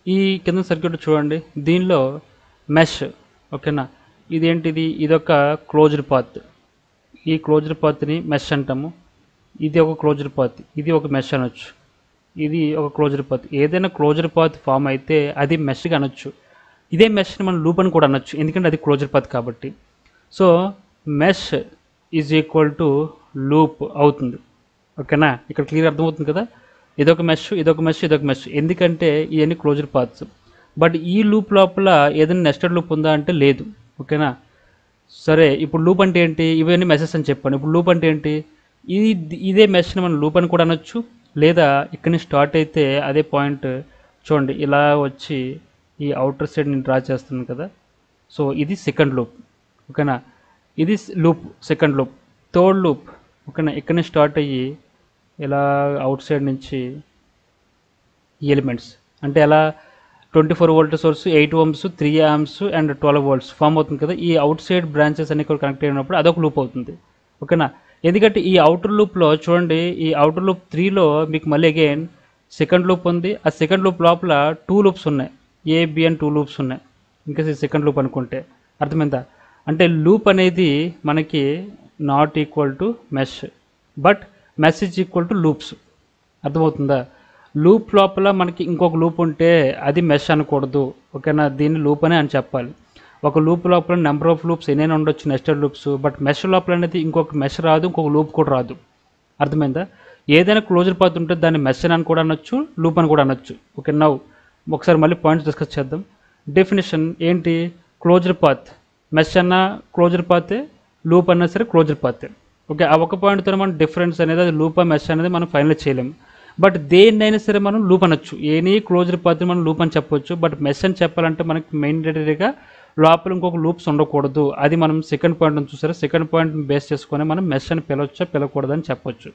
ఈ కింద సర్క్యూట్ చూడండి, దీనిలో మెష్, ఓకేనా. ఇదేంటిది, ఇదొక క్లోజ్డ్ పాత్. ఈ క్లోజ్డ్ పాత్ని మెష్ అంటాము. ఇది ఒక క్లోజ్డ్ పాత్, ఇది ఒక మెష్ అనొచ్చు. ఇది ఒక క్లోజ్డ్ పాత్. ఏదైనా క్లోజ్డ్ పాత్ ఫామ్ అయితే అది మెష్గా అనొచ్చు. ఇదే మెష్ని మనం లూప్ అని కూడా అనొచ్చు, ఎందుకంటే అది క్లోజ్డ్ పాత్ కాబట్టి. So mesh is equal to loop అవుతుంది, ఓకేనా. ఇక్కడ క్లియర్ అర్థమవుతుంది కదా. ఇదొక మెష్, ఇదొక మెష్, ఇదొక మెష్, ఎందుకంటే ఇవన్నీ క్లోజ్డ్ పాత్స్. బట్ ఈ లూప్ లోపల ఏదైనా నెస్టెడ్ లూప్ ఉందా అంటే లేదు, ఓకేనా. సరే, ఇప్పుడు లూప్ అంటే ఏంటి, ఇవన్నీ మెషెస్ అని చెప్పాను. ఇప్పుడు లూప్ అంటే ఏంటి, ఇదే మెష్ని మనం లూప్ అని కూడా అనొచ్చు, లేదా ఇక్కడి నుంచి స్టార్ట్ అయితే అదే పాయింట్ చూడండి ఇలా వచ్చి ఈ అవుటర్ సైడ్ నేను డ్రా చేస్తున్నాను కదా. సో ఇది సెకండ్ లూప్, ఓకేనా. ఇది loop, second loop. Third loop, ఓకేనా, ఇక్కడి నుంచి స్టార్ట్ అయ్యి ఇలా అవుట్ సైడ్ నుంచి ఈ ఎలిమెంట్స్ అంటే ఎలా 24 volt source, 8 ohms, 3 amps and 12 volts form అవుతుంది కదా. ఈ అవుట్ సైడ్ బ్రాంచెస్ అన్ని కూడా కనెక్ట్ అయినప్పుడు అదొక లూప్ అవుతుంది, ఓకేనా. ఎందుకంటే ఈ అవుటర్ లూప్లో చూడండి, ఈ అవుటర్ లూప్ 3లో మీకు మళ్ళీ అగైన్ సెకండ్ లూప్ ఉంది. ఆ సెకండ్ లూప్ లోపల 2 లూప్స్ ఉన్నాయి, ఏ బి అని 2 లూప్స్ ఉన్నాయి. ఇంకా సెకండ్ లూప్ అనుకుంటే అర్థమైందా. అంటే లూప్ అనేది మనకి not equal to mesh, but mesh is equal to loops. అర్థమవుతుందా. లూప్ లోపల మనకి ఇంకొక లూప్ ఉంటే అది మెష్ అనకూడదు, ఓకేనా. దీన్ని లూప్ అనే అని చెప్పాలి. ఒక లూప్ లోపల నెంబర్ ఆఫ్ లూప్స్ ఎన్నైనా ఉండొచ్చు, నెస్టెడ్ లూప్స్, బట్ మెష్ లోపల అనేది ఇంకొక మెష్ రాదు, ఇంకొక లూప్ కూడా రాదు. అర్థమైందా. ఏదైనా క్లోజ్డ్ పాత్ ఉంటే దాన్ని మెష్ అని కూడా అనొచ్చు, లూప్ అని కూడా అనొచ్చు. ఓకే, నౌ ఒకసారి మళ్ళీ పాయింట్స్ డిస్కస్ చేద్దాం. డెఫినేషన్ ఏంటి, క్లోజ్డ్ పాత్ మెష్ అన్న క్లోజ్డ్ పాతే, లూప్ అన్నా సరే క్లోజ్డ్ పాతే. ఓకే, ఆ ఒక పాయింట్తో మనం డిఫరెన్స్ అనేది అది లూప్ మెష్ అనేది మనం ఫైనల్ చేయలేము. బట్ దేన్నైనా సరే మనం లూప్ అనొచ్చు, ఎనీ క్లోజ్డ్ పాత్ మనం లూప్ అని చెప్పొచ్చు. బట్ మెష్ అని చెప్పాలంటే మనకి మెయిన్గా లోపల ఇంకొక లూప్స్ ఉండకూడదు. అది మనం సెకండ్ పాయింట్ చూసారా, సెకండ్ పాయింట్ బేస్ చేసుకొని మనం మెష్ అని పిలవచ్చా పిలవకూడదని చెప్పొచ్చు.